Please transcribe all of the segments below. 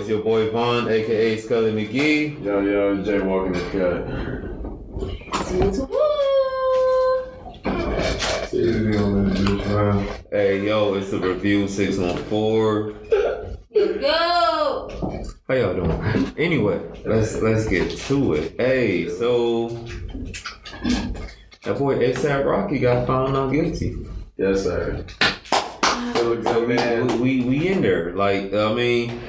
it's your boy Vaughn, aka Scully McGee. Yo, Jay walking the cut. Hey, yo, it's the Review 614. Let's go. How y'all doing? Anyway, let's get to it. Hey, so that boy ASAP Rocky got found not guilty. Yes, sir. So we in there. Like, I mean,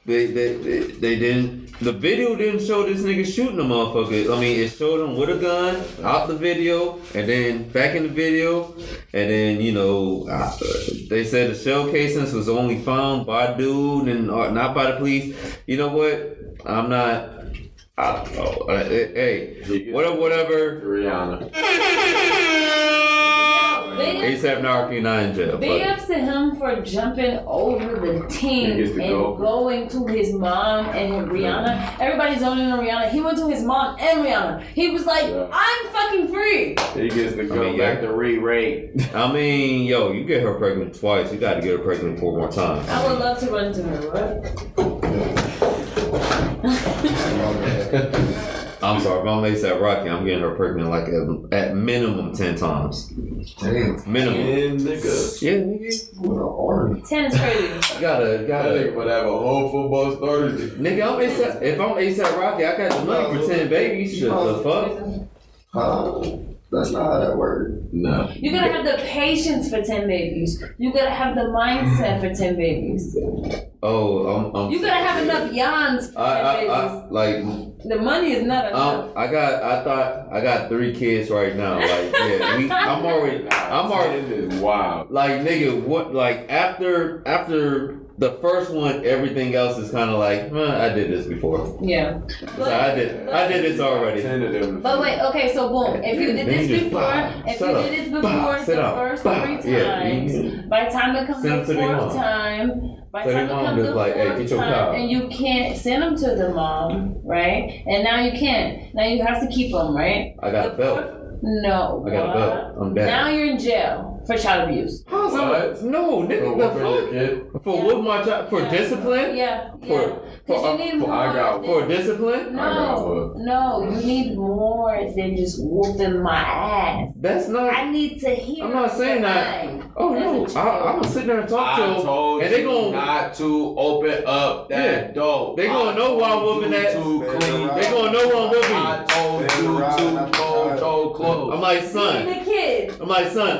they didn't. The video didn't show this nigga shooting the motherfucker. I mean, it showed him with a gun out the video, and then back in the video, and then they said the shell casings was only found by dude and not by the police. You know what? I'm not. I don't know. Hey, whatever. Rihanna. ASAP Rocky not in jail. Big ups to him for jumping over the team and going to his mom and Rihanna. Everybody's owning on Rihanna. He went to his mom and Rihanna. He was like, I'm fucking free. He gets to go back to re-rate. I mean, yo, you get her pregnant twice. You got to get her pregnant 4 more times. I would love to run into her, I'm sorry, if I'm ASAP Rocky, I'm getting her pregnant like at minimum 10 times. Damn. Minimum. Nigga. Yeah, nigga. 10 is crazy. Gotta. That nigga would have a whole football starter. Nigga, if I'm ASAP Rocky, I got the money for 10 babies. Shut the fuck. That's not how that works. No. You gotta have the patience for 10 babies. You gotta have the mindset for 10 babies. Oh, you gotta have enough yawns for 10 babies. The money is not enough. I got 3 kids right now. Like, yeah, I'm already. Wow. Like, nigga, what? Like, after the first one, everything else is kind of like, I did this before. Yeah. So I did this already. But wait, okay, so boom. If you did this before, the first 3 times, by the time it comes the 4th time, and you can't send them to the mom, right? And now you can't. Now you have to keep them, right? I got a belt. No. I got a belt. I'm dead. Now you're in jail for child abuse. How's that? No, nigga, for what my child? For discipline? Yeah. For discipline? No, you need more than just whooping my ass. That's not. I need to hear. I'm not saying that. Oh no, I'm gonna sit there and talk to them, and they gonna not to open up that door. They gonna know why I'm whooping that. They gonna know why I'm whooping. I told you to hold your clothes. I'm like, son.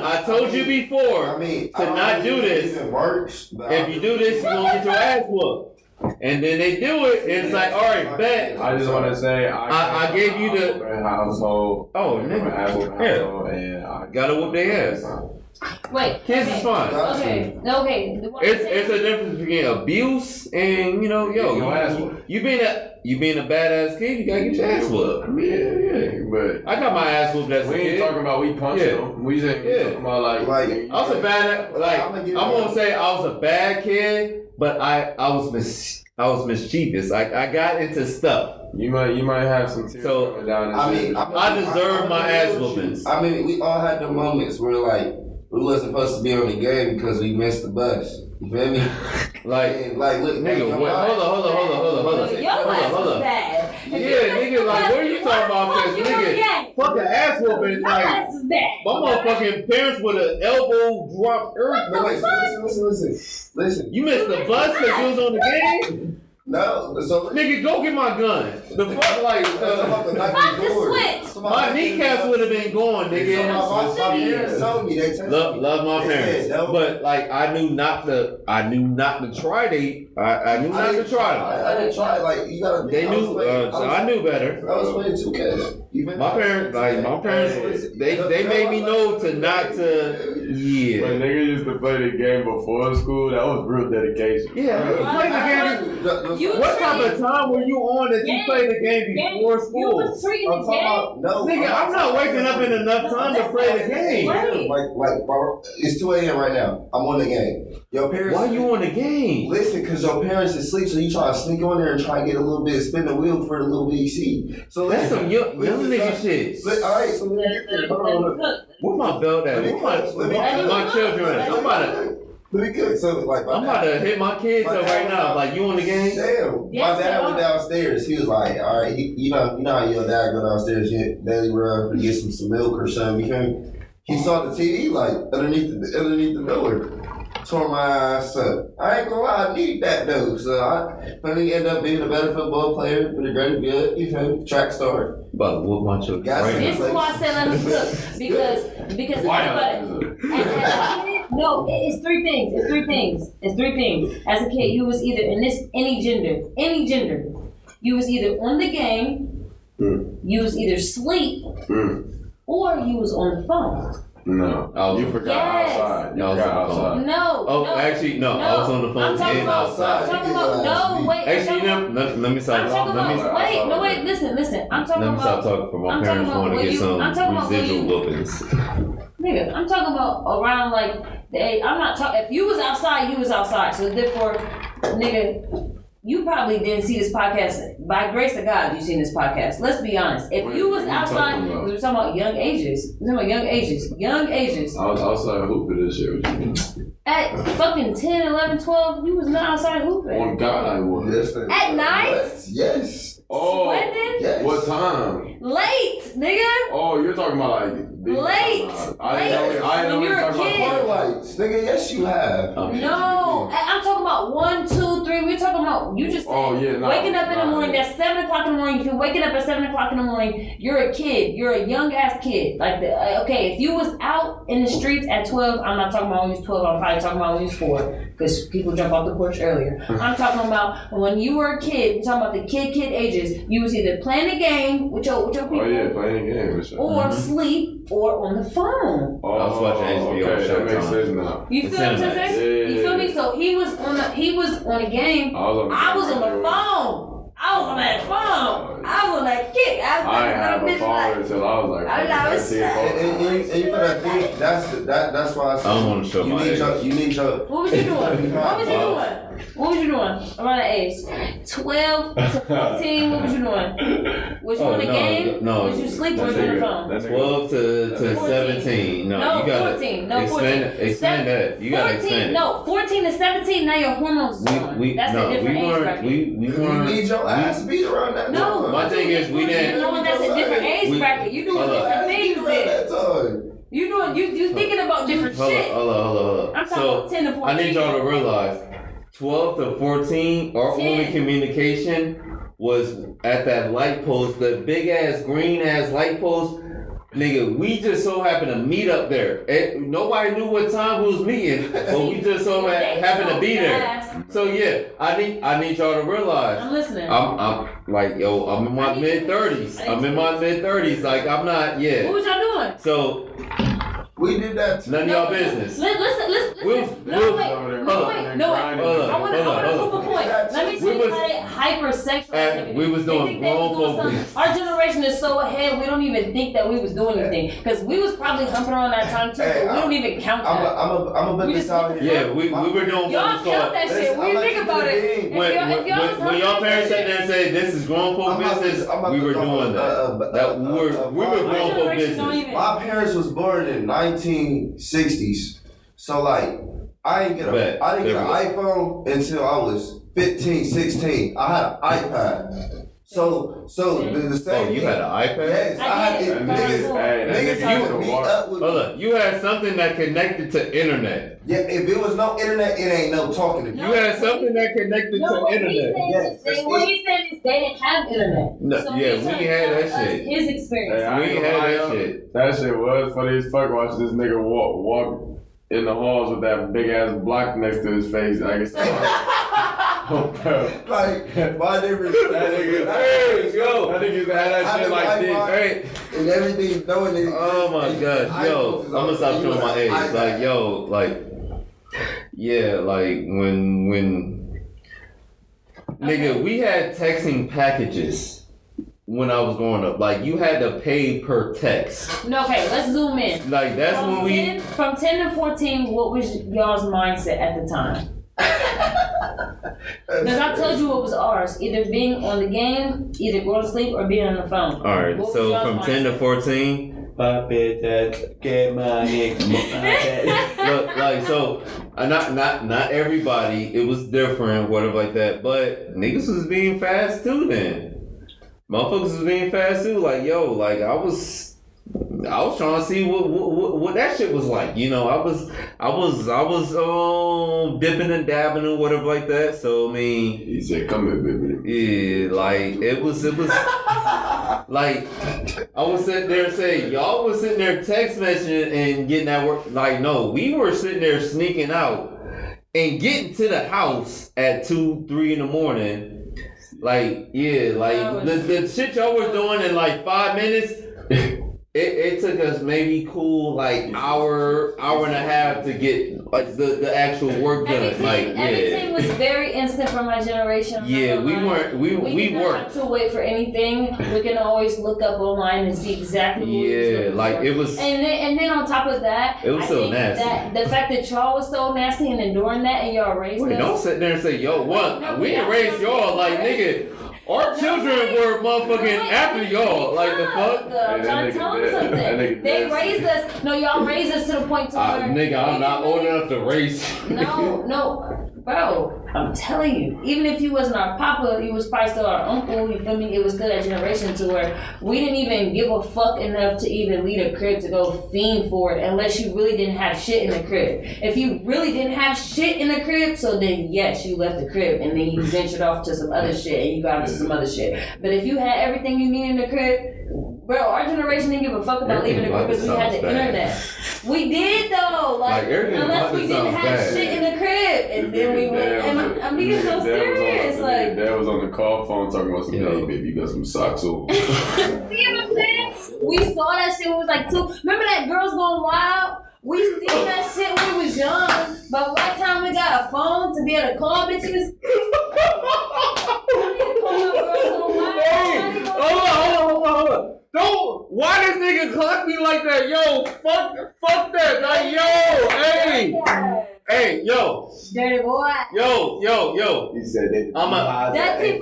I told you before to not do this. If you do this, you're gonna get your ass whooped. And then they do it, and it's like, all right, bet. I just want to say, I gave you the household. Oh, nigga, and I gotta whoop their ass. Wait, kids is fine. Okay. It's a difference between abuse and you being a badass kid. You gotta get your ass whooped. Yeah, but I got my ass whooped as a kid. We ain't talking about we punching them. We talking about like I was a bad I'm gonna say I was a bad kid, but I was mischievous. I got into stuff. You might have some tears coming down. I deserve my ass whoopings. I mean, we all had the moments where like we wasn't supposed to be on the game because we missed the bus. You feel me? Like look, nigga, hold on. Yeah, nigga, like, what are you talking about? Cause nigga, fucking ass whooping, like, my motherfucking parents with an elbow drop earth. Listen. You missed the bus cause you was on the game? No, nigga, go get my gun. The fuck, like, my kneecaps would have been going, nigga. My parents told me, they love my parents, but like I knew not to try. I knew not to try them. I didn't try. Like you gotta. They knew, so I knew better. I was playing 2K. My parents, they made me know to not to. Yeah. When nigga used to play the game before school, that was real dedication. Yeah, play the game. What type of time were you on that you played the game before school? You was treating the game. Nigga, I'm not waking up in enough time to play the game. Like, it's 2 a.m. right now. I'm on the game. Your parents. Why you on the game? Listen, because your parents is asleep, so you try to sneak on there and try to get a little bit, spin the wheel for the little bit you see. So that's some young nigga shit. All right, so where my belt at? Where my children at? Because so like I'm about to hit my kids up right now. Like, you on the game? Damn. Yes, My dad went downstairs. He was like, all right, you know how your dad go downstairs, get daily run, and get some milk or something. You feel me? He saw the TV like underneath the door. Tore my ass up. I ain't gonna lie, I need that though. So I finally end up being a better football player for the greater good. You feel me? Track star. About to whoop my children. This is why I said let him cook. Because no, it's three things. It's three things. As a kid, you was either in any gender. You was either on the game, you was either asleep, or you was on the phone. No, you forgot outside. You forgot outside. No. Actually, no. I was on the phone and outside. I'm talking about, wait. Actually, let me stop. Listen. I'm talking about. Let me stop talking for my parents want to get some residual whoopings. Nigga, I'm talking about around like the age. I'm not talking. If you was outside, you was outside. So therefore, nigga, you probably didn't see this podcast. By grace of God, you seen this podcast. Let's be honest. If you was outside, we were talking about young ages. Young ages. I was outside hooping this shit. At fucking 10, 11, 12, you was not outside hooping. On God, I was. At night? Yes. Oh, sweating? Yes. What time? Late, nigga. Oh, you're talking about like late. When you're a kid. Lights. Nigga, yes you have. No, I'm talking about 1, 2, 3. We're talking about you just waking up in the morning. That's 7 o'clock in the morning. If you're waking up at 7 o'clock in the morning, you're a kid. You're a young ass kid. Like okay, if you was out in the streets at 12, I'm not talking about when you was 12. I'm probably talking about when you was 4, because people jump off the porch earlier. I'm talking about when you were a kid. We're talking about the kid ages. You was either playing a game with your people. Oh yeah, playing a game for sure. Or sleep or on the phone. Oh, I was watching HBO. Okay, that makes sense now. You feel what I'm saying? Yeah. You feel me? So he was on a game. I was on the phone. I was on that phone. I was on that kick. I didn't have a phone until I was like 13. And you gotta think that's why I don't want to show my age. You need your. What was you doing? What was you doing around that age? 12 to 14. What was you doing? Was you on the game? No. Was you sleep or was you on the phone? 12 to 17. No, you gotta 14. No, expand that. You gotta expand it. No, 14 to 17. Now your hormones. That's a different age bracket. We weren't. You need your ass beat around that. No, my thing is we didn't. No, that's a different age bracket. You doing different things then. You thinking about different shit. Hold on. I'm talking about 10 to 14. I need y'all to realize 12 to 14, our only communication was at that light post, the big ass green ass light post. Nigga, we just so happened to meet up there. Nobody knew what time we was meeting, but we just so happened to be there. So yeah, I need y'all to realize. I'm listening. I'm like, yo, I'm in my mid 30s. Like, I'm not. Yeah. What was y'all doing? So we did that too. None of y'all business. Listen. No, wait. I want to prove a point. Let me tell you how they hypersexual. We was doing grown folks. Our generation is so ahead, we don't even think that we was doing anything. Because we was probably humping around that time too, but we don't even count that. I'm a bit this out here. Yeah, we were doing. Y'all count that shit. When you think about it. When y'all parents sat there and said this is grown folk business, we were doing that. We were grown folk business. My parents was born in 1960s. So like I didn't get an iPhone until I was 15, 16. I had an iPad. So the same. Oh, you had an iPad? Yes, I had it. Niggas had to meet up with me. Hold on, you had something that connected to internet. Yeah, if it was no internet, it ain't no talking to me. You had something that connected to internet. What he said is they didn't have internet. No, so yeah, we had that shit. His experience. We had that shit. That shit was funny as fuck watching this nigga walk in the halls with that big ass block next to his face. I guess. Like my difference. That nigga had that shit like this. Hey, and everything knowing it. Oh my gosh, yo, I'm gonna stop showing my age. Like, yo, like, yeah, like when nigga, we had texting packages. When I was growing up, like you had to pay per text. No, okay, let's zoom in. Like that's when we from 10 to 14. What was y'all's mindset at the time? Because I told you what was ours: either being on the game, either going to sleep, or being on the phone. All right, so from 10 to 14, Get money. Look, like so, not everybody. It was different, whatever like that. But niggas was being fast too. Then motherfuckers was being fast too. Like yo, like I was trying to see what that shit was like. You know, I was dipping and dabbing and whatever like that. So I mean, he said, "Come here, baby." yeah, like it was like I was sitting there saying y'all was sitting there text messaging and getting that work. Like no, we were sitting there sneaking out and getting to the house at 2-3 in the morning. Like yeah, like the shit y'all was doing in like 5 minutes. It took us maybe like hour and a half to get like the actual work done. Everything was very instant for my generation. Yeah, we didn't have to wait for anything. We can always look up online and see exactly what we was looking for. it was. And then on top of that, it was so nasty. That the fact that y'all was so nasty and enduring that and y'all raised us. Don't sit there and say yo what we didn't raise y'all like nigga. Our children were motherfucking after y'all. Like the fuck? I'm trying to tell them something. They raised us. No, y'all raised us to the point to where. Nigga, I'm not old enough to race. No. Bro, I'm telling you, even if you wasn't our papa, you was probably still our uncle, you feel me? It was still that generation to where we didn't even give a fuck enough to even leave a crib to go fiend for it unless you really didn't have shit in the crib. If you really didn't have shit in the crib, so then yes, you left the crib and then you ventured off to some other shit and you got into some other shit. But if you had everything you needed in the crib, bro, our generation didn't give a fuck about leaving the crib because we had the internet. We did though, like unless we didn't have shit in the crib, and then we went. I'm being so serious, like Dad was on the call phone talking about some. Hey, baby, you got some socks over. See what I'm saying? We saw that shit when we was like 2. Remember that Girls Gone Wild? We seen that shit when we was young, but by the time we got a phone to be able to call bitches. Hey, hold on. Don't. Why this nigga clock me like that? Yo, fuck that. Like, yo, hey, yo. Dirty boy. Yo. He said that. That's it.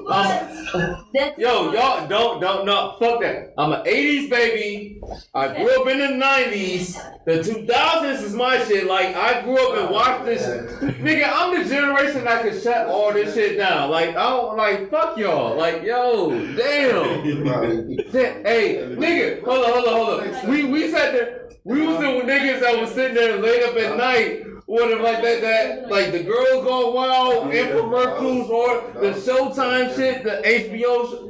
Yo, y'all don't fuck that. I'm an 80s baby. I grew up in the 90s. The 2000s is my shit. Like, I grew up and watched this. Nigga, I'm the generation that can shut all this shit down. Like, I don't, like, fuck y'all. Like, yo, damn. Hey, nigga, hold on. We sat there. We was the niggas that was sitting there late up at night. Whatever like that, like the Girls Gone Wild infomercials or the Showtime shit, the HBO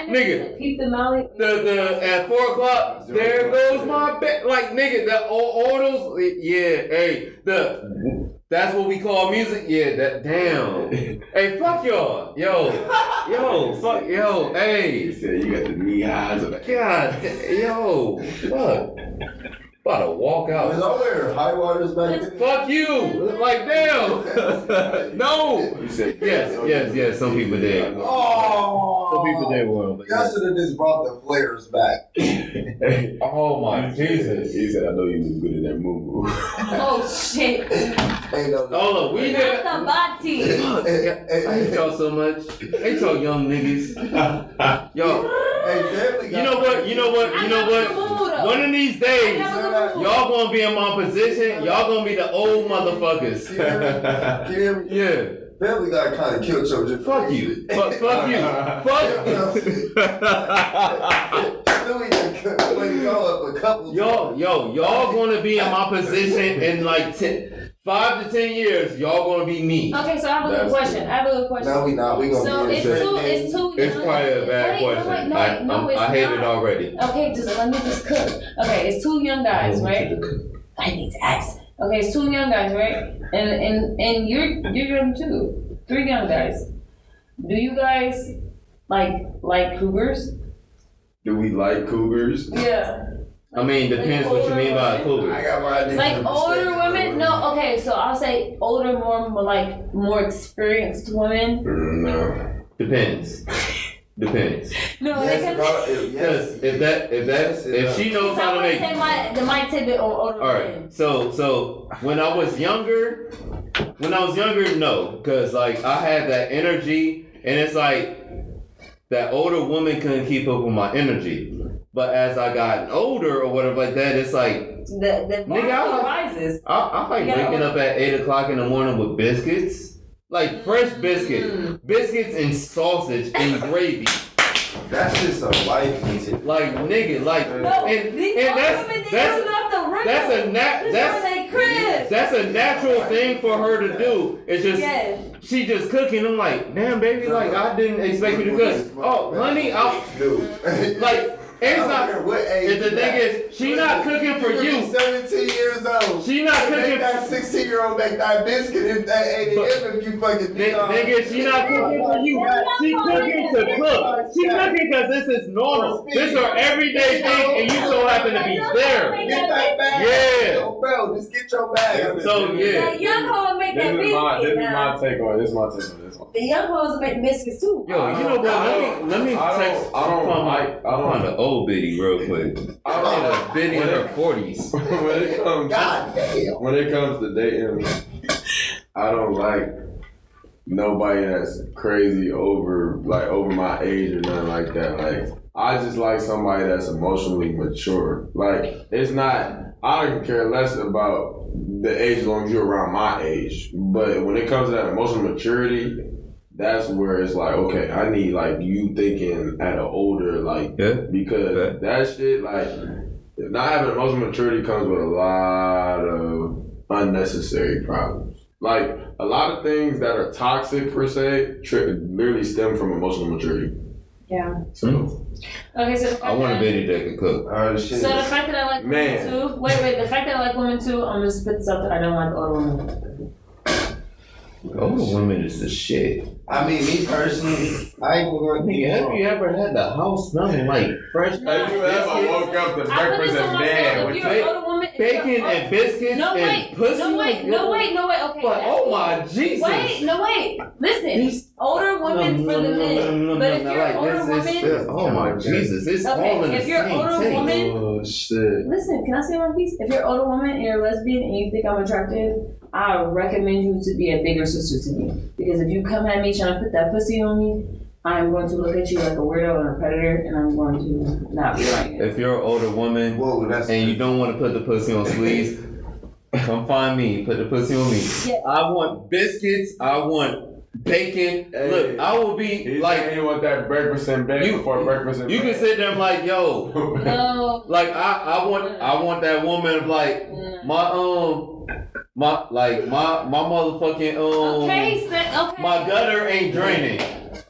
nigga. Keep the Molly. The at 4:00, there goes my bed. Like nigga, that all those, yeah. Hey, that's what we call music. Yeah, that damn. Hey, fuck y'all, yo, fuck, yo, hey. He said you got the knee highs of that. God, yo, fuck. About to walk out. Was all there high waters back then? Fuck you! Like damn! No! He said Yes. Some people did. Oh! Some people did were. Y'all should have just brought the flares back. Oh my Jesus! He said, "I know you was good in that move." Oh shit! Ain't no. Hold on, we did. Not the body. I hate y'all so much. I hate y'all young niggas. Yo. Hey, You know what? One of these days, y'all gonna be in my position. Y'all gonna be the old motherfuckers. Can you hear me? Yeah. Family Guy kind of killed your just Fuck you. Fuck you. Fuck you. Y'all gonna be in my position in like 5 to 10 years. Y'all gonna be me. Okay, so I have a good question. No, we not. We gonna so be it's too. It's probably a bad question. I hate it already. Okay, let me just cook. Okay, it's 2 young guys, right? I need to ask. Okay, it's 2 young guys, right? And you're young too. 3 young guys. Do you guys like cougars? Do we like cougars? Yeah. I mean, depends what you mean by a cougar. I got my idea. Like older women? No, okay, so I'll say older, more experienced women. No. Depends. No, Yes, if she knows how to make. My tidbit or older Alright, women. so when I was younger, no, because like I had that energy, and it's like that older woman couldn't keep up with my energy. But as I got older or whatever like that, it's like the bar rises. I like waking up at 8 o'clock in the morning with biscuits, like fresh biscuits and sausage and gravy. That's just a life. Like nigga, like No, that's a natural thing for her to do. It's just she just cooking. I'm like, damn baby, like I didn't expect you to cook. Oh, honey, like. It's not. The thing is, she not cooking for you. 17 years old. She not cooking. That 16-year-old make that biscuit at 8 a.m. if you fucking. Nigga, she not cooking for you. She cooking to cook. She cooking because this is normal. This is her everyday thing, and you so happen to be there. Get that bag. Yeah. Yo, bro, just get your bag. So yeah. The young hoes make that biscuit. This is my take on this. The young hoes make biscuits too. Yo, you know what? Let me text. I don't find the old biddy real quick. I don't a biddy in her 40s. When it comes to dating, I don't like nobody that's crazy over my age or nothing like that. Like I just like somebody that's emotionally mature. Like it's not. I don't care less about the age as long as you're around my age. But when it comes to that emotional maturity, that's where it's like, okay, I need like you thinking at an older because that shit like not having emotional maturity comes with a lot of unnecessary problems. Like a lot of things that are toxic per se literally stem from emotional maturity. Yeah. So, okay, so I want a biddy that can cook. So the fact that I like women too. Wait. The fact that I like women too. I'm just spit something. I don't like older women. Older women is the shit. I mean, me personally, I ain't gonna be. Have you ever had the house smelling like fresh? Have you ever woke up to breakfast in bed with bacon and biscuits and pussy? No wait. Okay. But oh my Jesus! Wait. Listen, older women for the men. But if you're an older woman, oh my Jesus! It's all in the if you're an older woman, oh shit! Listen, can I say one piece? If you're an older woman and you're a lesbian and you think I'm attractive, I recommend you to be a bigger sister to me. Because if you come at me trying to put that pussy on me, I'm going to look at you like a weirdo and a predator, and I'm going to not be like it. If you're an older woman and you don't want to put the pussy on sleeves, come find me. Put the pussy on me. Yeah. I want biscuits. I want bacon. Hey, look, I will be like. You want that breakfast in bed before breakfast in bed. You can sit there and like, yo. No. Like I want that woman like my motherfucking okay. My gutter ain't draining.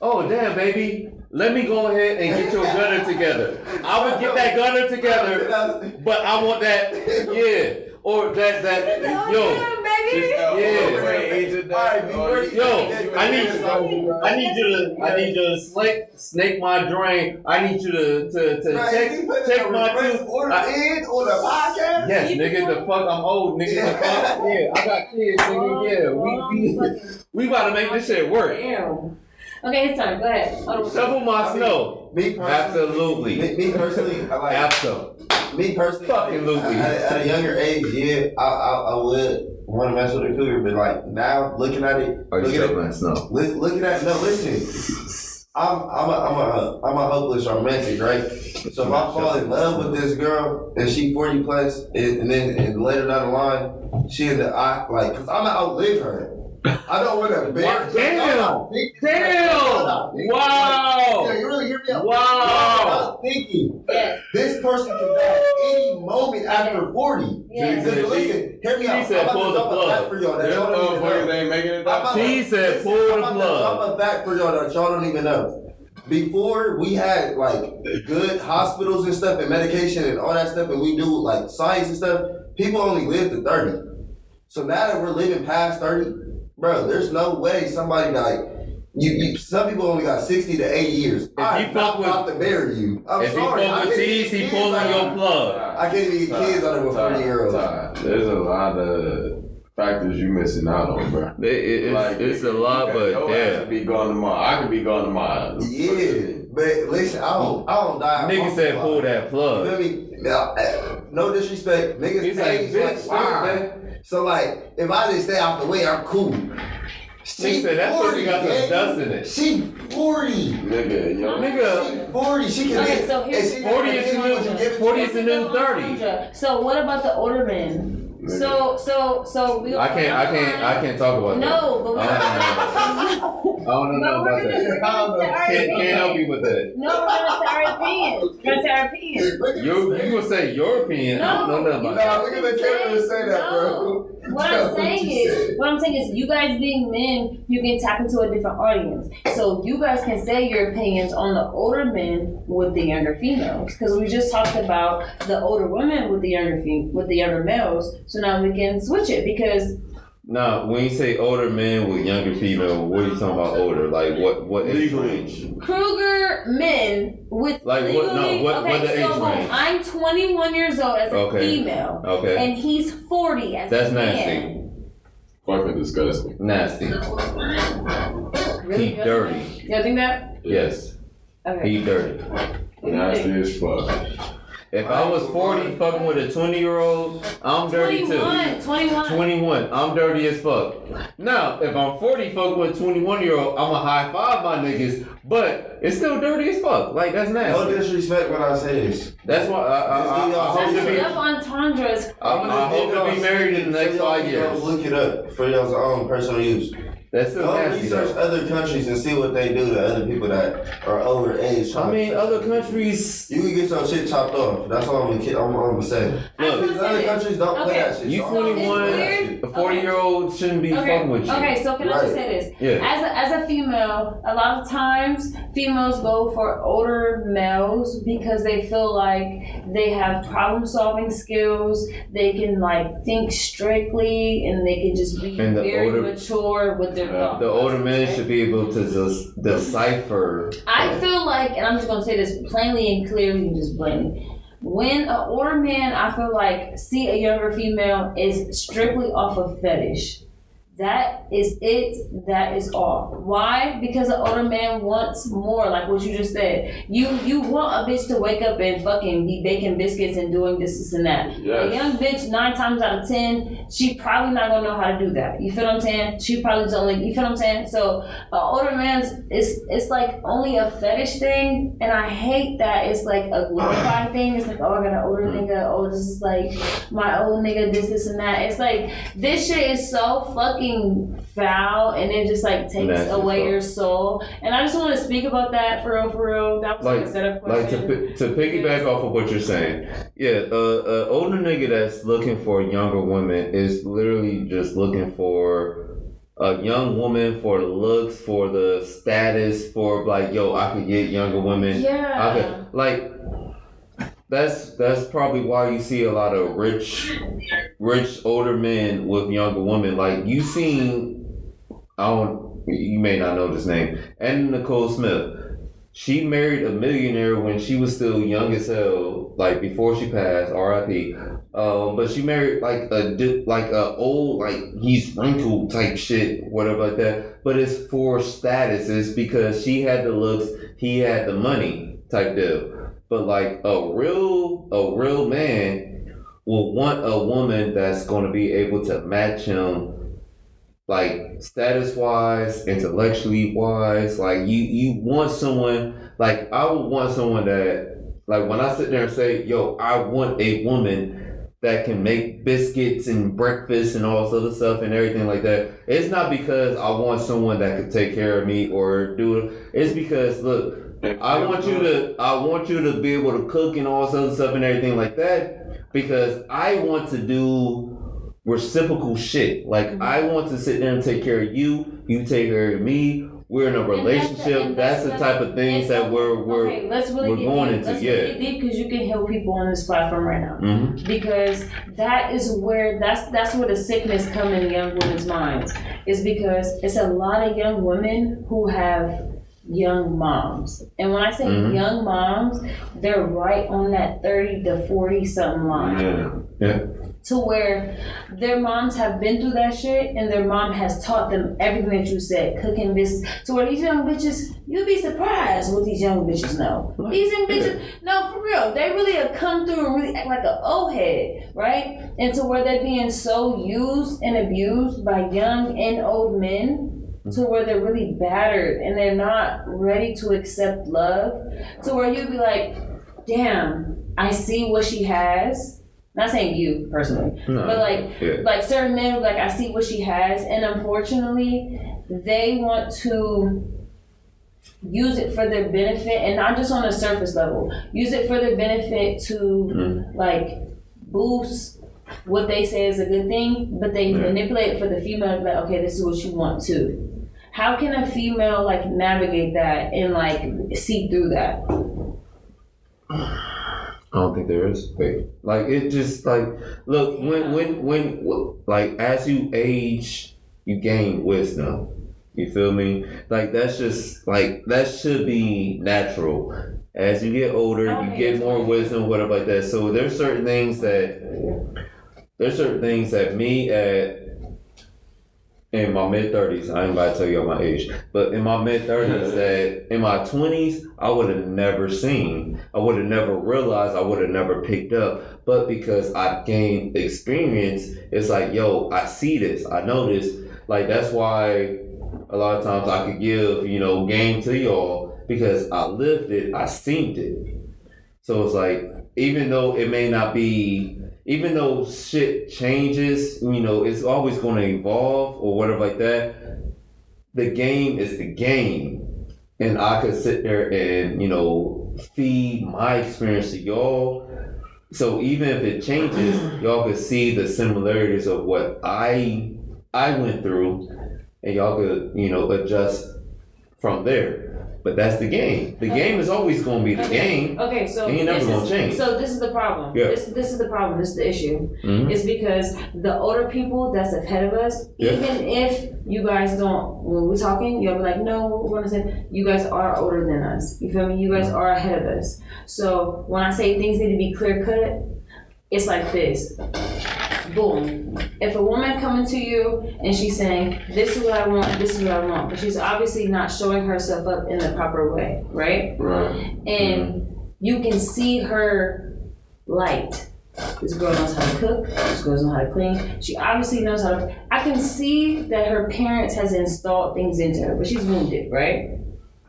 Oh damn, baby. Let me go ahead and get your gutter together. I would get that gutter together, but I want that, or that, I need you to snake my drain. I need you to check my tooth. Order on the podcast? Yes, nigga, the fuck, I'm old, nigga. Yeah, I got kids, nigga. Yeah, we about to make this shit work. Damn. Okay, it's time. Go ahead. Shovel my snow. Me personally, absolutely. Me personally, I like. Absolutely. Me personally, fucking Louis. At a younger age, yeah, I would want to mess with a cougar, but like now, looking at it, looking at listen. I'm a hopeless romantic, right? So if I fall in love with this girl and she 40 plus, and then later down the line, she in the cause I'm gonna outlive her. I don't want to bear. Damn! Wow! Yeah, you really hear me out. Wow! I'm thinking. Yes. This person can die any moment after 40. Yes. Listen, hear me out. She said pull the plug. For y'all that y'all don't even know. Ain't making it up. She said pull the plug. I'm a fact for y'all that y'all don't even know. Before we had like good hospitals and stuff and medication and all that stuff, and we do like science and stuff, people only live to 30. So now that we're living past 30, bro, there's no way somebody like you. Some people only got 60 to 80 years. I'm not about to bury you. I'm sorry. If you fuck with T's, he pulling your plug. I can't even get kids out of a 40-year-old. There's a lot of factors you missing out on, bro. It's a lot, but yeah. I could be going tomorrow. Yeah, but listen, I don't die. Nigga said pull that plug. You feel me? No disrespect. Niggas say wow. So like, if I just stay out the way, I'm cool. She said that pussy got some dust in it. She 40. 40. Nigga, yo. Nigga. 40. She can Okay, get. so here's- and she 40 can is get the what you new- give it to 40 her. is the new 30. So what about the older men? So we. I can't talk about that. No, but I don't know No, we're about gonna that. say our Can't opinion. help you with that. No, we're gonna say our opinion. We're gonna say our opinion. You gonna say your opinion? I don't know nothing about that. Nah, look at the camera and say that, bro. What Tell I'm saying you said. what I'm saying is, you guys being men, you can tap into a different audience. So you guys can say your opinions on the older men with the younger females, because we just talked about the older women with the younger males. So now we can switch it because. Now, when you say older men with younger female, what are you talking about older? Like what age range? Kruger men with Like what? No, legally- what the okay, age so range? I'm 21 years old as a Okay. female, Okay, and he's 40 as That's a nasty. man. Fucking disgusting. nasty. Really? He dirty. You think that? Yes, Okay. he dirty. Nasty as fuck. If I was 40 fucking with a 20-year-old, I'm dirty too. 21. 21, I'm dirty as fuck. Now, if I'm 40 fucking with a 21-year-old, I'ma high five my niggas, but it's still dirty as fuck. Like, that's No nasty. disrespect when I say this. That's why I hope That's to be. double entendres. I hope to be married in the next 5 years. Look it up for your own personal use. That's still Go nasty. research Though. other countries and see what they do to other people that are over age. I mean, other countries. You can get your shit chopped off. That's all I'm gonna say. I Look, was Other countries don't play that shit. you So I'm not 21, gonna play that shit. a 40-year-old shouldn't be fucking with you. Okay, so can I just say this? Yeah. As a female, a lot of times females go for older males because they feel like they have problem solving skills, they can like think strictly, and they can just be And the very older- mature with their thoughts. The older men should be able to just decipher. I feel like, and I'm just gonna say this plainly and clearly and just blatantly. When an older man, I feel like, see a younger female is strictly off of fetish. That is it. That is all. Why? Because an older man wants more, like what you just said. You want a bitch to wake up and fucking be baking biscuits and doing this and that. Yes. A young bitch, 9 times out of 10, she probably not gonna know how to do that. You feel what I'm saying? She probably don't. You feel what I'm saying? So an older man's it's like only a fetish thing, and I hate that it's like a glorified thing. It's like, oh, I got an older nigga. Oh, this is like my old nigga. This and that. It's like this shit is so fucking foul, and it just like takes Nasty away fuck. your soul. And I just want to speak about that for real. That was like a setup Like question. to piggyback off of what you're saying, yeah, older nigga that's looking for younger women is literally just looking for a young woman for the looks, for the status, for like, yo, I could get younger women. Yeah. I could, like, that's probably why you see a lot of rich older men with younger women. Like you seen, you may not know this name, Anna Nicole Smith. She married a millionaire when she was still young as hell, like before she passed, R.I.P. But she married like a old, like he's wrinkled type shit, whatever like that. But it's for status. It's because she had the looks, he had the money type deal. But like a real man will want a woman that's going to be able to match him, like status wise, intellectually wise. Like you want someone, like I would want someone that, like when I sit there and say, yo, I want a woman that can make biscuits and breakfast and all this other stuff and everything like that. It's not because I want someone that could take care of me or do it. It's because look, I want you to be able to cook and all this other stuff and everything like that, because I want to do reciprocal shit. Like I want to sit there and take care of you, you take care of me. We're in a relationship. That's the type of things that we're let's really we're get going deep. into. Let's Yeah. really get deep, because you can help people on this platform right now. Mm-hmm. Because that is where that's where the sickness come in young women's minds. Is because it's a lot of young women who have young moms. And when I say young moms, they're right on that 30 to 40 something line. Yeah. To where their moms have been through that shit, and their mom has taught them everything that you said, cooking this. To where these young bitches, you'd be surprised what these young bitches know. These young bitches, no, for real, they really have come through and really act like an old head, right? And to where they're being so used and abused by young and old men, to where they're really battered and they're not ready to accept love, to where you'd be like, damn, I see what she has. Not saying you personally, but like certain men, like I see what she has, and unfortunately, they want to use it for their benefit, and not just on a surface level. Use it for their benefit to like boost what they say is a good thing, but they manipulate it for the female. Like, okay, this is what you want too. How can a female like navigate that and like see through that? I don't think there is. Like it just like look when like as you age, you gain wisdom. You feel me? Like that's just like that should be natural. As you get older, you get more wisdom, whatever like that. So there's certain things that me in my mid-30s, I ain't about to tell you my age, but in my mid-30s that in my 20s, I would have never seen. I would have never realized, I would have never picked up. But because I gained experience, it's like, yo, I see this, I know this. Like, that's why a lot of times I could give, game to y'all because I lived it, I seen it. So it's like, even though it may not be, even though shit changes, it's always going to evolve or whatever like that, the game is the game. And I could sit there and, feed my experience to y'all. So even if it changes, y'all could see the similarities of what I went through, and y'all could, adjust from there. But that's the game. The game is always going to be the game. Okay, so ain't never going to change. So this is the problem. Yeah. This is the problem. This is the issue. Mm-hmm. It's because the older people that's ahead of us, even if you guys don't, when we're talking, you'll be like, no, we're going to say, you guys are older than us. You feel me? You guys are ahead of us. So when I say things need to be clear cut, it's like this. Boom. If a woman coming to you and she's saying, this is what I want, this is what I want, but she's obviously not showing herself up in the proper way, right? Right. And you can see her light. This girl knows how to cook, this girl knows how to clean. She obviously knows how to, I can see that her parents has installed things into her, but she's wounded, right?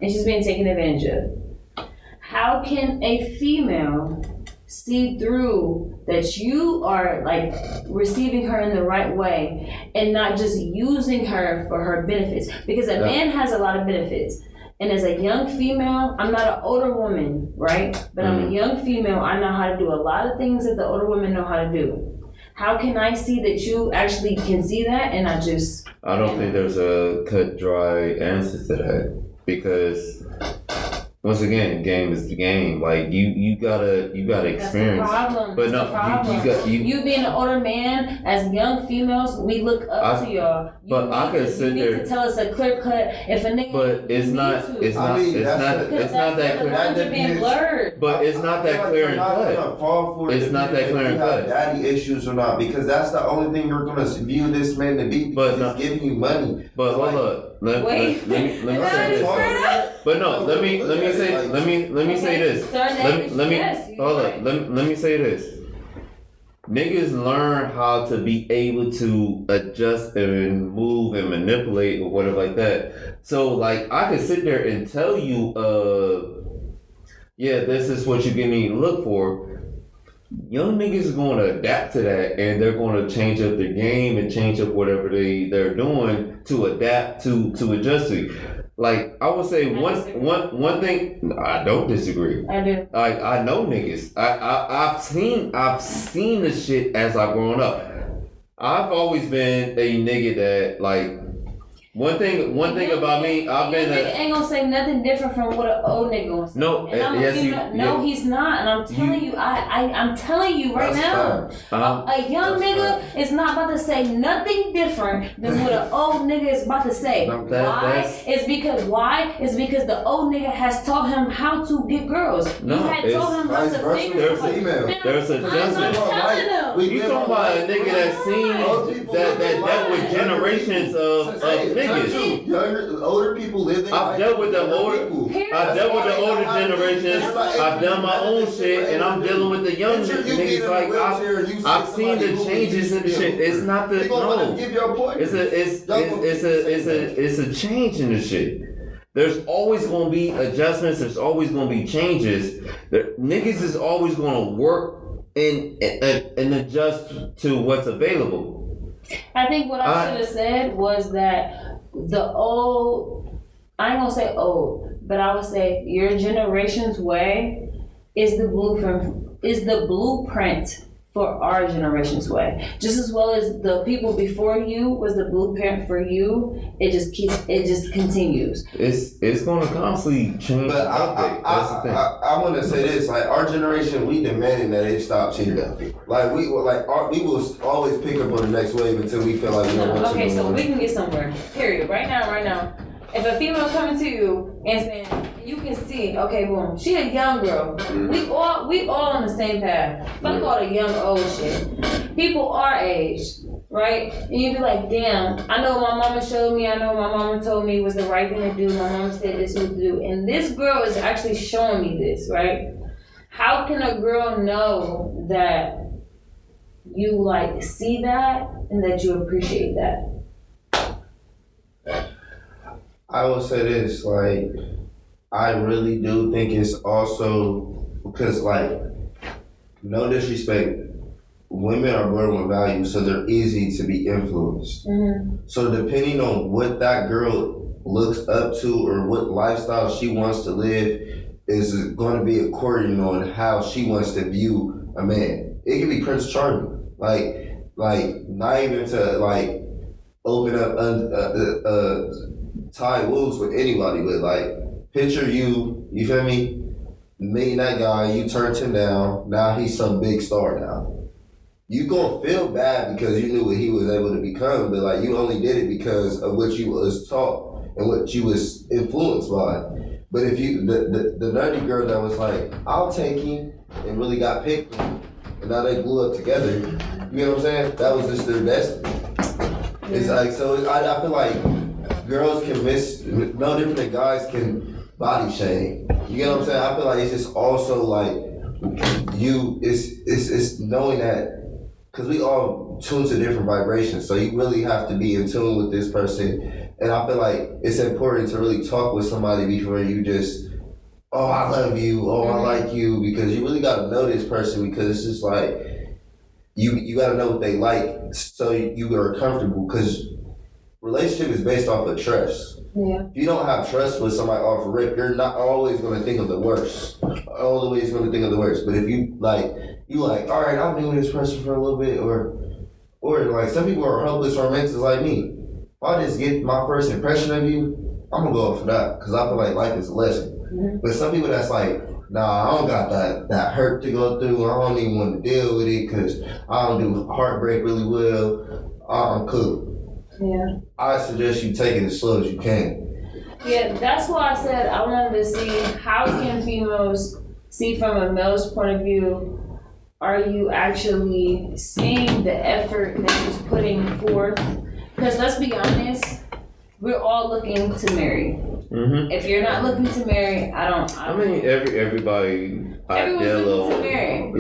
And she's being taken advantage of. How can a female see through that you are like receiving her in the right way and not just using her for her benefits? Because a man has a lot of benefits. And as a young female, I'm not an older woman, right? But I'm a young female. I know how to do a lot of things that the older women know how to do. How can I see that you actually can see that and I just... I don't think there's a cut, dry answer to that. Because... once again, game is the game. Like you gotta experience. That's the problem. But That's the problem. You being an older man, as young females, we look up to y'all. You need to tell us a clear cut. If a nigga, but it's not that clear. Being blurred. But it's not that clear and cut. It's not that clear and cut. Daddy issues or not, because that's the only thing you're gonna view this man to be. Because he's giving you money. But hold up. Let me say this. But no, let me say this. Let me say this. Niggas learn how to be able to adjust and move and manipulate or whatever like that. So like I could sit there and tell you, this is what you need to look for. Young niggas are going to adapt to that, and they're going to change up their game and change up whatever they're doing to adapt to adjust to. Like I would say one thing I don't disagree. I do. I know niggas. I've seen the shit as I've grown up. I've always been a nigga that like. One thing about me, I've been ain't gonna say nothing different from what an old nigga gonna say. No, he's not, and I'm telling you, I'm telling you right now, a young nigga is not about to say nothing different than what an old nigga is about to say. Why? It's because the old nigga has taught him how to get girls. You had taught him how to figure. There's a difference. You talking about a nigga that seen that dealt with generations of niggas. Younger, older people live. I've dealt with the older. I've dealt with the older generations. I've done my own shit, and I'm dealing with the young niggas. Like I've seen the changes in the shit. It's not the no. It's a change in the shit. There's always gonna be adjustments. There's always gonna be changes. Niggas is always gonna work and adjust to what's available. I think what I should have said was that the old, I ain't gonna say old, but I would say your generation's way is the blueprint for our generation's way. Just as well as the people before you was the blueprint for you, it just continues. It's gonna constantly change. But I want to say this: like our generation, we demanding that it stop cheating. Like we will always pick up on the next wave until we feel like we don't want to. Okay, so we can get somewhere. Period. Right now. If a female coming to you and saying, you can see, okay, boom, she a young girl. Mm-hmm. We all on the same path. Fuck all the young old shit. People our age, right? And you be like, damn, I know my mama showed me, I know my mama told me it was the right thing to do. My mama said this was to do. And this girl is actually showing me this, right? How can a girl know that you like see that and that you appreciate that? I will say this, like, I really do think it's also because, like, no disrespect, women are born with values, so they're easy to be influenced. Mm-hmm. So depending on what that girl looks up to or what lifestyle she wants to live is going to be according on how she wants to view a man. It can be Prince Charming, like not even to like open up tie wounds with anybody, but like picture you feel me, meeting that guy, you turned him down, now he's some big star now. You gonna feel bad because you knew what he was able to become, but like you only did it because of what you was taught and what you was influenced by. But if you, the nerdy girl that was like, I'll take him, and really got picked, and now they blew up together, you know what I'm saying? That was just their destiny. It's like, so I feel like girls can no different than guys can body shame. You get what I'm saying? I feel like it's just also like it's knowing that, because we all tune to different vibrations, so you really have to be in tune with this person. And I feel like it's important to really talk with somebody before you just, oh, I love you, oh, I like you, because you really got to know this person, because it's just like you got to know what they like so you are comfortable, because relationship is based off of trust. Yeah. If you don't have trust with somebody off rip, you're not always going to think of the worst. Always going to think of the worst. But if you like, all right, I'll be with this person for a little bit, or like some people are hopeless romantics like me. If I just get my first impression of you, I'm gonna go for that, because I feel like life is a lesson. Mm-hmm. But some people that's like, nah, I don't got that hurt to go through. I don't even want to deal with it because I don't do heartbreak really well. I'm cool. Yeah. I suggest you take it as slow as you can. Yeah, that's why I said I wanted to see how can females see from a male's point of view. Are you actually seeing the effort that he's putting forth? Because let's be honest, we're all looking to marry. Mm-hmm. If you're not looking to marry, I mean, everybody. Everyone's looking to marry.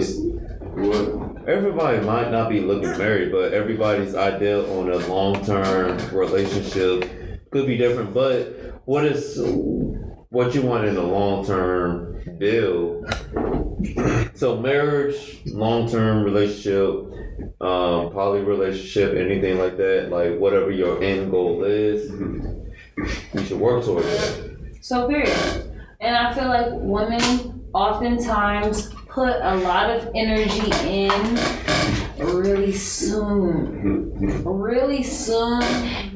Everybody might not be looking to marry, but everybody's ideal on a long-term relationship could be different. But what you want in a long-term deal? So marriage, long-term relationship, poly relationship, anything like that, like whatever your end goal is, you should work towards it. So period. And I feel like women oftentimes put a lot of energy in really soon,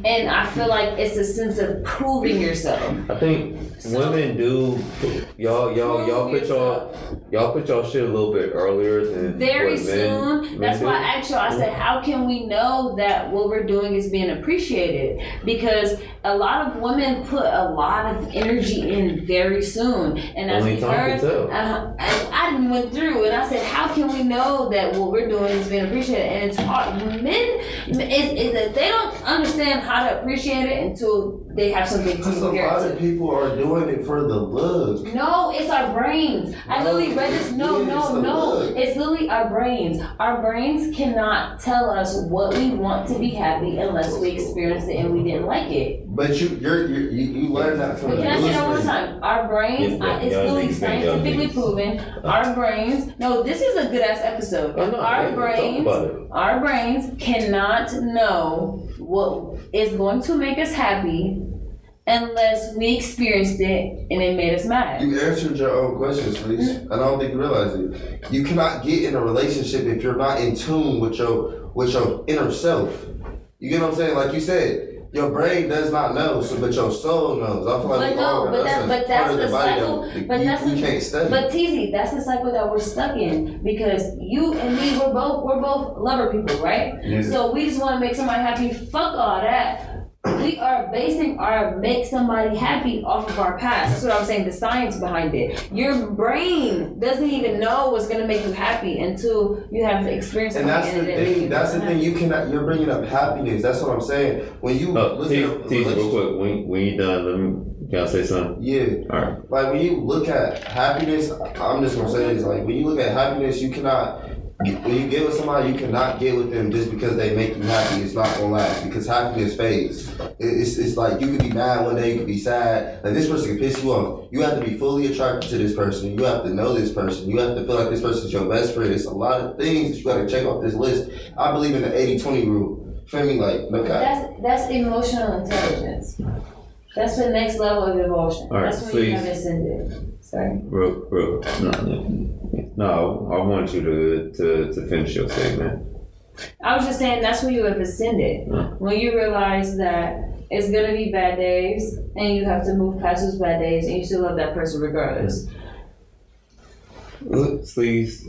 and I feel like it's a sense of proving yourself. I think women do. Y'all put y'all shit a little bit earlier than very soon. That's why I asked y'all. I said, how can we know that what we're doing is being appreciated? Because a lot of women put a lot of energy in very soon, and as we heard, I went through and I said, how can we know that what we're doing is being appreciated? appreciate it, and it's hard. Men, they don't understand how to appreciate it until they have something to Because a compare lot it of to. people are doing it for the look. No, it's our brains. I literally read this. No. It's literally our brains. Our brains cannot tell us what we want to be happy unless we experience it and we didn't like it. But you learn that from But the can I say that one more blueprint. time? Our brains, it's literally scientifically proven. Our brains. No, this is a good ass episode. Our brains cannot know what is going to make us happy unless we experienced it and it made us mad. You answered your own questions, please. And I don't think you realize it. You cannot get in a relationship if you're not in tune with your inner self. You get what I'm saying? Like you said, your brain does not know, but your soul knows. I feel like that's the cycle. You can't study. But TZ, that's the cycle that we're stuck in because you and me, we're both lover people, right? Yeah. So we just want to make somebody happy. Fuck all that. We are basing our make somebody happy off of our past. That's what I'm saying, the science behind it. Your brain doesn't even know what's going to make you happy until you have experience. And that's the thing. That's the thing. You're bringing up happiness. That's what I'm saying. When you look at real quick, when you done, can I say something? Yeah. All right. Like when you look at happiness, I'm just gonna say this. Like when you look at happiness, you cannot. When you get with somebody, you cannot get with them just because they make you happy. It's not gonna last because happiness fades. It's like you could be mad one day, you could be sad. Like this person can piss you off. You have to be fully attracted to this person. You have to know this person. You have to feel like this person's your best friend. It's a lot of things that you gotta check off this list. I believe in the 80-20 rule. Feel me? Like okay. That's emotional intelligence. That's the next level of emotion. Right, that's when you have ascended. Sorry. Bro. No, I want you to finish your statement. I was just saying that's when you have ascended. When you realize that it's gonna be bad days and you have to move past those bad days and you still love that person regardless. Please,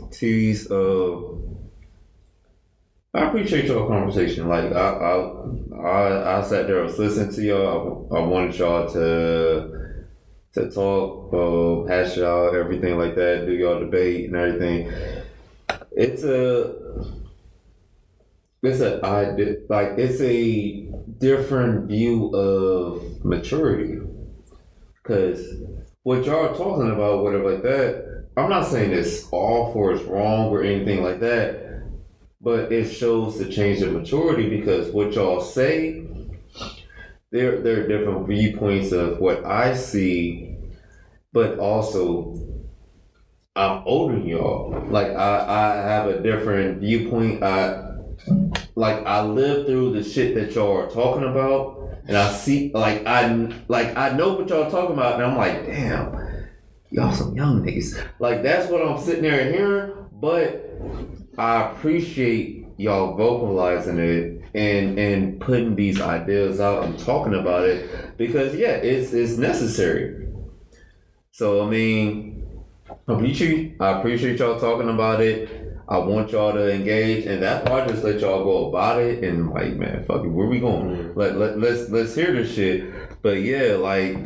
I appreciate your conversation. Like I sat there, I was listening to y'all. I wanted y'all to talk, hash it out, everything like that, do y'all debate and everything. It's a different view of maturity. Cause what y'all talking about, whatever like that, I'm not saying it's all for it's wrong or anything like that. But it shows the change of maturity because what y'all say, there are different viewpoints of what I see, but also I'm older than y'all. Like I have a different viewpoint. I live through the shit that y'all are talking about, and I see I know what y'all talking about, and I'm like, damn, y'all some young niggas. Like that's what I'm sitting there and hearing, but I appreciate y'all vocalizing it and putting these ideas out and talking about it because it's necessary. So I mean, I appreciate y'all talking about it. I want y'all to engage, and that's why I just let y'all go about it and like, man, fuck it, where we going? Let's hear this shit. But yeah, like.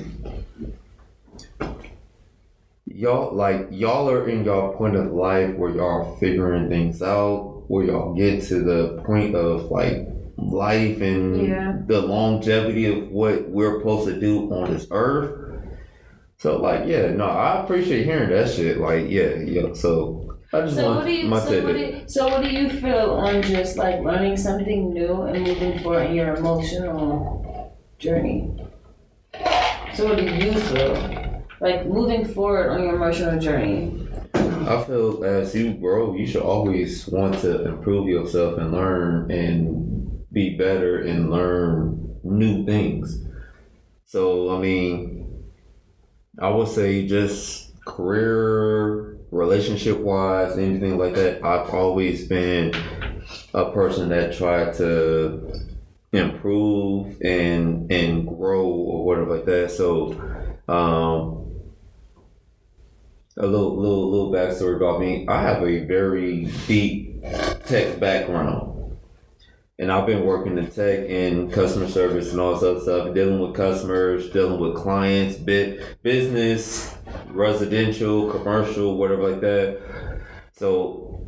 Y'all are in y'all point of life where y'all are figuring things out, where y'all get to the point of like life and the longevity of what we're supposed to do on this earth. So like, I appreciate hearing that shit. Like, So I just what do you feel on just like learning something new and moving forward in your emotional journey? So what do you feel? Like moving forward on your emotional journey. I feel as you grow, you should always want to improve yourself and learn and be better and learn new things. So, I mean, I would say just career, relationship wise, anything like that. I've always been a person that tried to improve and grow or whatever like that. So, a little backstory about me. I have a very deep tech background, and I've been working in tech and customer service and all this other stuff, dealing with customers, dealing with clients, business, residential, commercial, whatever like that. So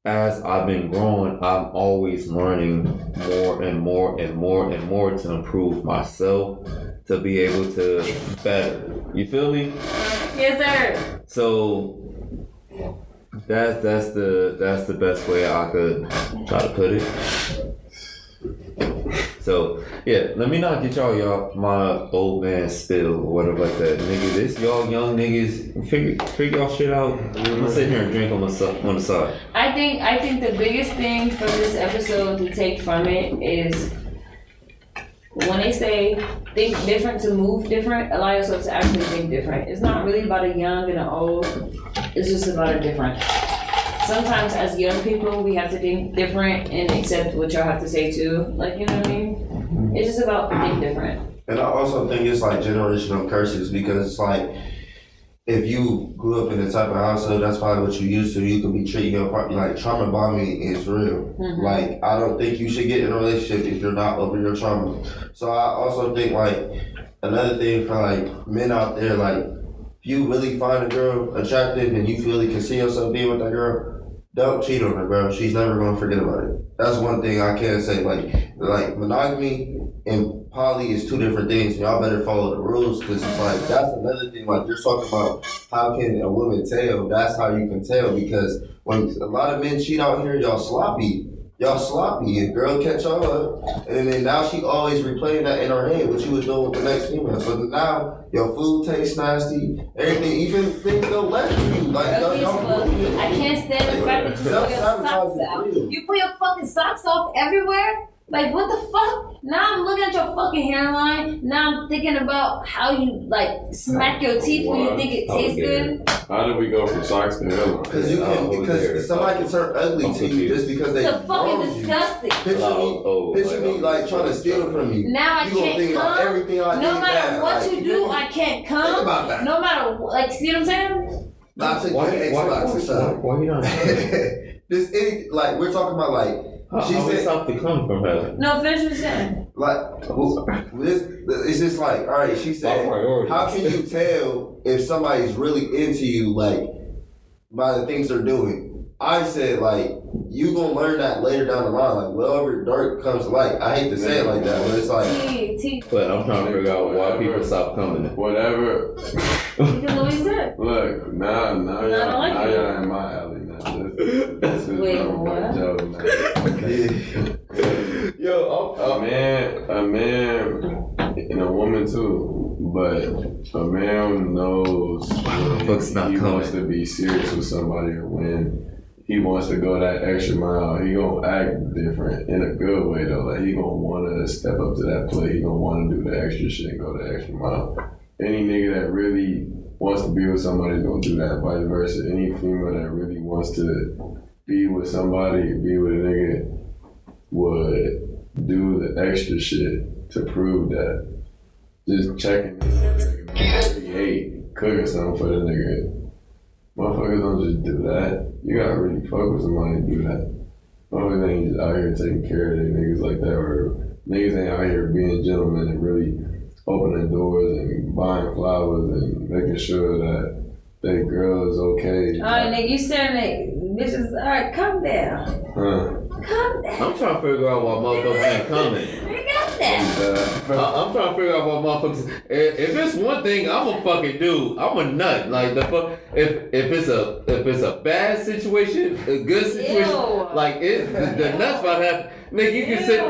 as I've been growing, I'm always learning more and more and more and more to improve myself, to be able to better. You feel me? Yes, sir. So that's the best way I could try to put it. So yeah, let me not get y'all my old man spill or whatever like that. Nigga, this y'all young niggas figure y'all shit out. I'm gonna sit here and drink on the side. I think the biggest thing from this episode to take from it is when they say think different to move different, allow yourself to actually think different. It's not really about a young and an old. It's just about a different. Sometimes as young people, we have to think different and accept what y'all have to say too. Like, you know what I mean? It's just about think different. And I also think it's like generational curses because it's like, if you grew up in the type of household, that's probably what you used to, you could be treating your partner, like trauma bonding is real. Mm-hmm. Like, I don't think you should get in a relationship if you're not over your trauma. So I also think like, another thing for like men out there, like, if you really find a girl attractive and you really can see yourself being with that girl, don't cheat on her, bro. She's never gonna forget about it. That's one thing I can say. Like monogamy and poly is two different things. Y'all better follow the rules because it's like that's another thing. Like you're talking about how can a woman tell? That's how you can tell because when a lot of men cheat out here, y'all sloppy, and girl catch y'all up, and then now she always replaying that in her head what you was doing with the next female. So now your food tastes nasty, everything, even things go left for you. Like I can't stand the fact that you put your socks out. You put your fucking socks off everywhere. Like what the fuck? Now I'm looking at your fucking hairline. Now I'm thinking about how you like smack your teeth when you think it tastes good. How did we go from socks to hairline? Because somebody can turn ugly to you just because they it's fucking disgusting. Picture me like trying to steal from you. Now I can't come. Everything I no matter what you do, I can't come. Think about that. No matter what, like see what I'm saying? Not to get Xbox or something. Why you not? This any like we're talking about like. She said something come from her. No, finish what you're saying. Like, it's just like, all right, she said, how can you tell if somebody's really into you, like, by the things they're doing? I said, like, you gonna learn that later down the line. Like, whatever dark comes to light. I hate to say it like that, but it's like. But I'm trying to figure out why people stop coming. Whatever. Because what he said. Look, now y'all in my alley now. This is wait, no what? joke now. Yo, a man, and a woman too, but a man knows when he wants to be serious with somebody or when he wants to go that extra mile. He gonna act different in a good way though. Like he gonna wanna step up to that plate. He gonna wanna do the extra shit and go the extra mile. Any nigga that really wants to be with somebody is gonna do that. Vice versa. Any female that really wants to be with somebody, be with a nigga, would do the extra shit to prove that. Just checking this nigga, he hate cooking something for the nigga. Motherfuckers don't just do that. You gotta really fuck with somebody to do that. Motherfuckers ain't just out here taking care of their niggas like that, or niggas ain't out here being gentlemen and really opening doors and buying flowers and making sure that their girl is okay. Alright, nigga, you staring at bitches. Alright, calm down. Calm down. I'm trying to figure out why motherfuckers ain't coming. You got that. I'm trying to figure out why motherfuckers. If it's one thing I'm a fucking do, I'm a nut. Like the fuck. If it's a bad situation, a good situation, Ew. like the nuts about to happen. Nigga, you can sit.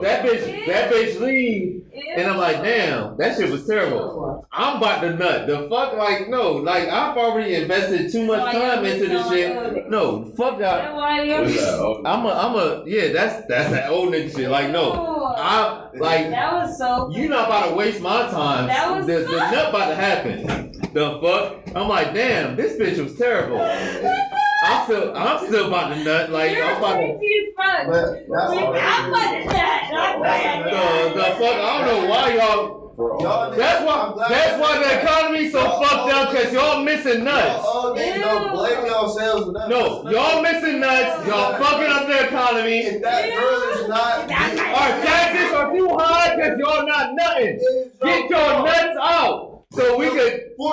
That bitch leave. And I'm like, damn, that shit was terrible. I'm about to nut. The fuck, like, no. Like, I've already invested too much time into this shit. No, fuck that. Yeah, that's that old nigga shit. Like, no. That was so. You not about to waste my time. That was the nut about to happen. The fuck? I'm like, damn, this bitch was terrible. I'm still about to nut. Like, You're I'm about to. I'm about to nut. The fuck? I don't know why y'all. That's why the economy's so fucked up because y'all missing nuts. Don't blame yourselves. No, y'all missing nuts. Y'all fucking up the economy. If that girl is not, our taxes are too high because y'all not nutting. Get your nuts out. so we could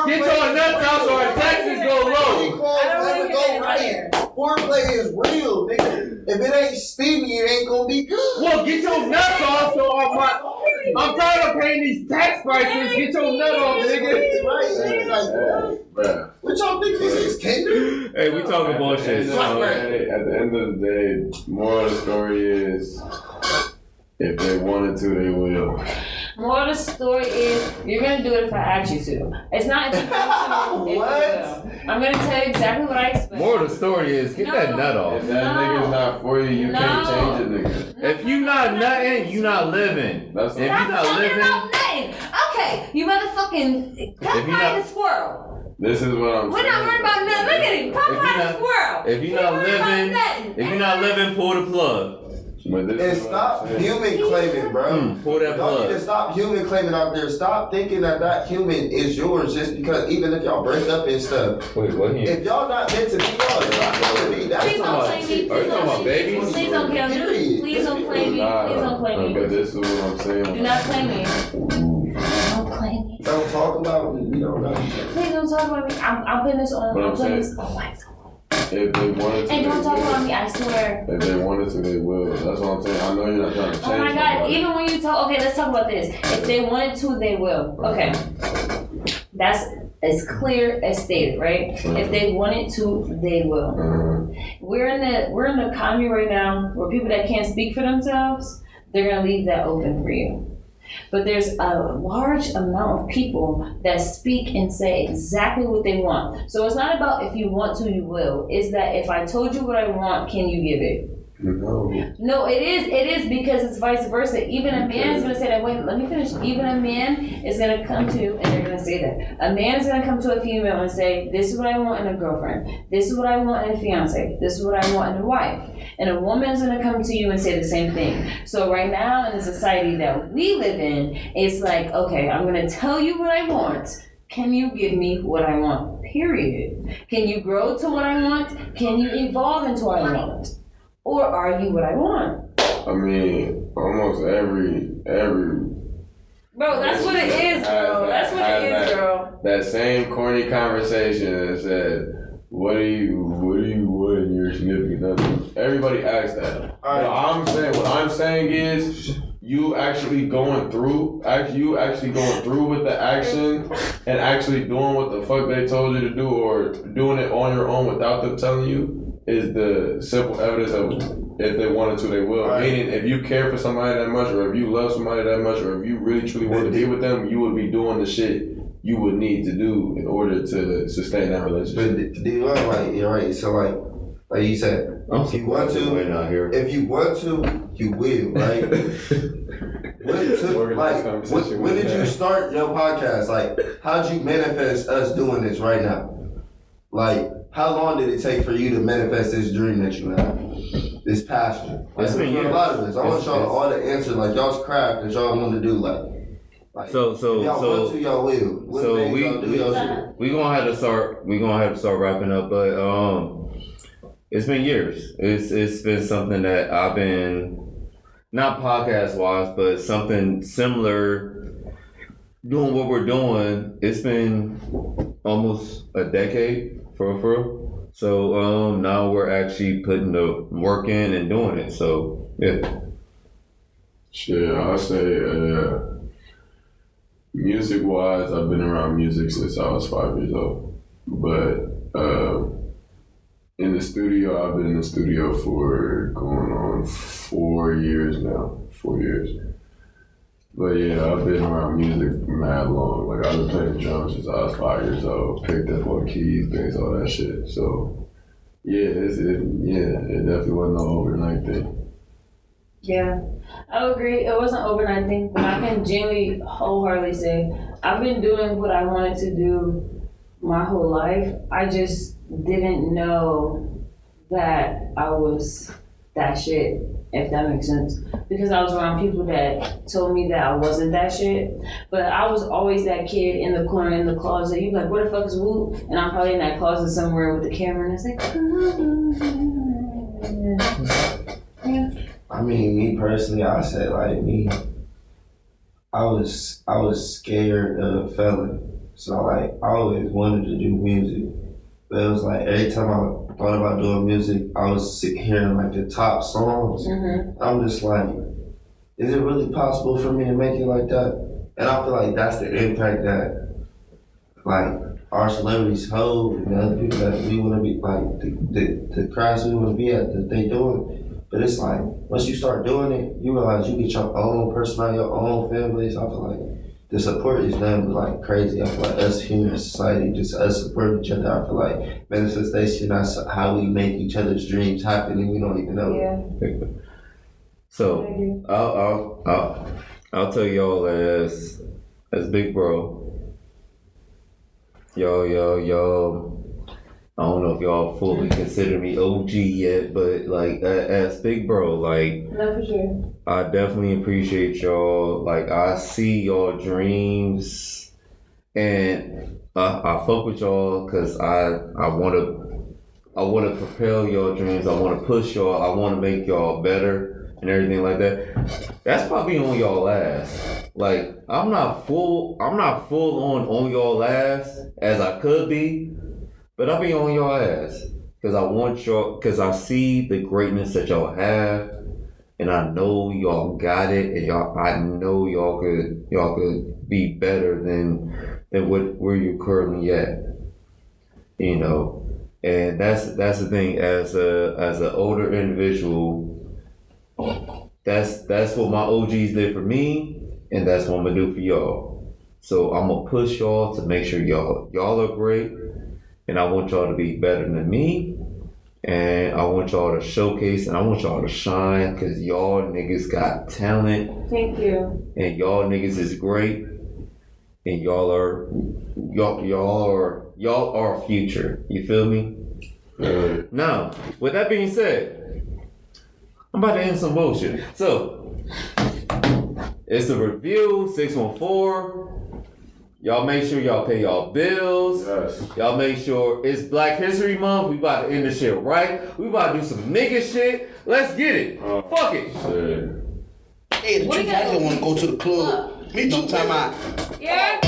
get your nuts out so our taxes go low. I don't want to hear that right here. Foreplay is real, nigga. If it ain't steamy, it ain't gonna be good. Well, get your nuts off so I'm tired of paying these tax prices. Get your nut off, nigga. Right, like, what y'all think this is, Kendrick? Hey, we talking bullshit. At the end of the day, moral of the story is, if they wanted to, they will. Moral of the story is, you're gonna do it if I ask you to. It's not if you want to, if you will. I'm gonna tell you exactly what I expect. Moral of the story is, get that nut off. If that nigga's not for you, you can't change it, nigga. If you not nutting, you not living. That's if you not living, about nothing. Okay, you motherfucking Popeye the squirrel. This is what I'm saying. We're not worried about nothing. Look at him, Popeye the squirrel. If you not living, pull the plug. And stop human claiming, bro. Pull that Y'all plug. need to stop human claiming out there. Stop thinking that human is yours just because, even if y'all break up and stuff. Wait, what? If y'all not meant to be, y'all are not meant to be. That's Please don't claim me. Are you talking about babies? Please don't claim me. Please don't claim me. Please don't claim me. But this is what I'm saying. Do not claim me. Don't claim me. Don't talk about me. We don't know. Please don't talk about me. I'm putting this on. I'm putting this on wax. If they wanted to, and don't talk about me, I swear. If they wanted to, they will. That's what I'm saying. I know you're not trying to change. Oh my God, nobody. even when you talk, okay, let's talk about this. If they wanted to, they will. Okay. That's as clear as stated, right? If they wanted to, they will. We're in the economy right now where people that can't speak for themselves, they're gonna leave that open for you. But there's a large amount of people that speak and say exactly what they want. So it's not about if you want to, you will. It's that if I told you what I want, can you give it? No, it is because it's vice versa. Even a man is gonna say that. Wait, let me finish. Even a man is gonna come to, and they're gonna say that. A man is gonna come to a female and say, "This is what I want in a girlfriend. This is what I want in a fiance. This is what I want in a wife." And a woman is gonna come to you and say the same thing. So right now in the society that we live in, it's like, okay, I'm gonna tell you what I want. Can you give me what I want? Period. Can you grow to what I want? Can you evolve into what I want? Or are you what I want? I mean, almost every bro, that's what it is, bro. That's what it is, bro. That same corny conversation that said, what do you want in your significant other? Everybody asks that. What I'm saying is you actually going through with the action and actually doing what the fuck they told you to do, or doing it on your own without them telling you, is the simple evidence of if they wanted to, they will. Right. Meaning, if you care for somebody that much, or if you love somebody that much, or if you really truly want to be with them, you would be doing the shit you would need to do in order to sustain that relationship. But you're right. So like you said, if you want to, you will, right? When did you start your podcast? Like, how'd you manifest us doing this right now? Like, how long did it take for you to manifest this dream that you have? This passion. Like, for a lot of us, I want y'all all to answer like y'all's craft that y'all want to do. Like so y'all want to, y'all will. So we gonna have to start wrapping up, but it's been years. It's been something that I've been, not podcast wise, but something similar. Doing what we're doing, it's been almost a decade for real. So now we're actually putting the work in and doing it. So yeah. Shit, I'll say music wise, I've been around music since I was 5 years old. But in the studio, I've been in the studio for going on 4 years now. 4 years. But yeah, I've been around music mad long. Like, I've been playing drums since I was 5 years old. Picked up on keys, bass, all that shit. So yeah, it definitely wasn't no overnight thing. Yeah, I would agree. It wasn't an overnight thing, but I can genuinely, wholeheartedly say I've been doing what I wanted to do my whole life. I just didn't know that I was that shit, if that makes sense. Because I was around people that told me that I wasn't that shit. But I was always that kid in the corner, in the closet. You'd be like, where the fuck is Woo? And I'm probably in that closet somewhere with the camera, and it's like, yeah. I mean, me personally, I said, like, I was scared of failing. So like I always wanted to do music. But it was like every time I thought about doing music, I was hearing like the top songs. I'm just like, is it really possible for me to make it like that? And I feel like that's the impact that like our celebrities hold and the other people that we want to be like the crowds we want to be at that they doing. But it's like once you start doing it, you realize you get your own personality, your own fan base. I feel like the support is done like crazy. I feel like us human society, just us supporting each other. I feel like manifestation. That's how we make each other's dreams happen, and we don't even know. Yeah. So I'll tell y'all as big bro. Y'all. I don't know if y'all fully consider me OG yet, but like as big bro, like no, for sure. I definitely appreciate y'all. Like I see y'all dreams, and I fuck with y'all because I wanna propel y'all dreams. I wanna push y'all. I wanna make y'all better and everything like that. That's probably on y'all ass. Like I'm not full on y'all ass as I could be. But I'll be on your ass because I want y'all, because I see the greatness that y'all have, and I know y'all got it, and I know y'all could be better than where you're currently at, you know. And that's the thing. As an older individual, that's what my OGs did for me, and that's what I'm gonna do for y'all. So I'm gonna push y'all to make sure y'all are great. And I want y'all to be better than me. And I want y'all to showcase and I want y'all to shine because y'all niggas got talent. Thank you. And y'all niggas is great. And y'all are future. You feel me? Now, with that being said, I'm about to end some bullshit. So, it's the review 614. Y'all make sure y'all pay y'all bills. Yes. Y'all make sure it's Black History Month. We about to end this shit right. We about to do some nigga shit. Let's get it. Fuck it. Shit. Hey, the truth, I just want to go to the club. Me too. Time out. Yeah.